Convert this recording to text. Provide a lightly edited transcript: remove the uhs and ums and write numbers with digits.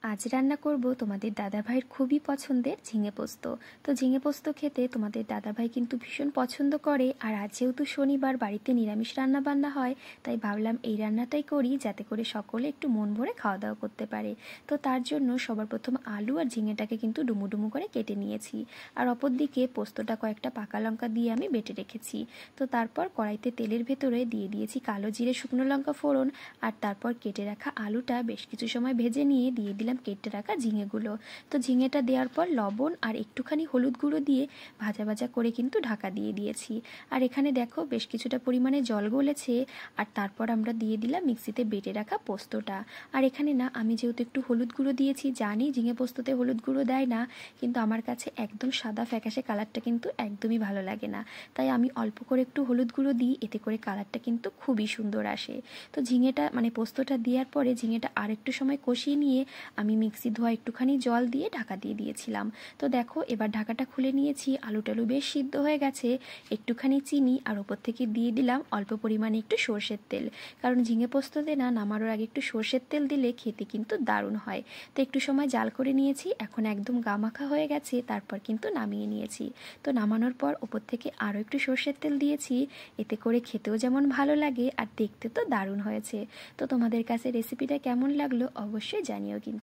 আজ রান্না করব তোমাদের দাদাভাইয়ের খুবই পছন্দের ঝিঙে পোস্ত। তো ঝিঙে পোস্ত খেতে তোমাদের দাদাভাই কিন্তু ভীষণ পছন্দ করে, আর আজ যেহেতু শনিবার বাড়িতে নিরামিষ রান্না বান্না হয়, তাই ভাবলাম এই রান্নাটাই করি যাতে করে সকলে একটু মন ভরে খাওয়া দাওয়া করতে পারে। তো তার জন্য সবার প্রথম আলু আর ঝিঙেটাকে কিন্তু ডুমু ডুমু করে কেটে নিয়েছি, আর অপর দিকে পোস্তটা কয়েকটা পাকা লঙ্কা দিয়ে আমি বেটে রেখেছি। তো তারপর কড়াইতে তেলের ভেতরে দিয়ে দিয়েছি কালো জিরে শুকনো লঙ্কা ফোড়ন, আর তারপর কেটে রাখা আলুটা বেশ কিছু সময় ভেজে নিয়ে দিয়ে দিলাম কেটে রাখা ঝিঙেগুলো। তো ঝিঙেটা দেওয়ার পর লবণ আর একটুখানি হলুদ গুঁড়ো দিয়ে ভাজা ভাজা করে কিন্তু ঢাকা দিয়ে দিয়েছি। আর এখানে দেখো বেশ কিছুটা পরিমাণে জল গলেছে, আর তারপর আমরা দিয়ে দিলাম মিক্সিতে বেটে রাখা পোস্তটা। আর এখানে না আমি যেহেতু একটু হলুদ গুঁড়ো দিয়েছি, জানি ঝিঙে পোস্ততে হলুদ গুঁড়ো দেয় না, কিন্তু আমার কাছে একদম সাদা ফ্যাকাশে কালারটা কিন্তু একদমই ভালো লাগে না, তাই আমি অল্প করে একটু হলুদ গুঁড়ো দিই, এতে করে কালারটা কিন্তু খুবই সুন্দর আসে। তো ঝিঙেটা পোস্তটা দেওয়ার পরে ঝিঙেটা আর একটু সময় কষিয়ে নিয়ে আমি মিক্সি ধোয়া একটুখানি জল দিয়ে ঢাকা দিয়ে দিয়েছিলাম। তো দেখো এবার ঢাকাটা খুলে নিয়েছি, আলু টালু বেশ সিদ্ধ হয়ে গেছে। একটুখানি চিনি আর ওপর থেকে দিয়ে দিলাম অল্প পরিমাণে একটু সর্ষের তেল, কারণ ঝিঙে পোস্ততে না নামানোর আগে একটু সর্ষের তেল দিলে খেতে কিন্তু দারুণ হয়। তো একটু সময় জাল করে নিয়েছি, এখন একদম গামাখা হয়ে গেছে, তারপর কিন্তু নামিয়ে নিয়েছি। তো নামানোর পর ওপর থেকে আরও একটু সর্ষের তেল দিয়েছি, এতে করে খেতেও যেমন ভালো লাগে আর দেখতে তো দারুণ হয়েছে। তো তোমাদের কাছে রেসিপিটা কেমন লাগলো অবশ্যই জানিও কিন্তু।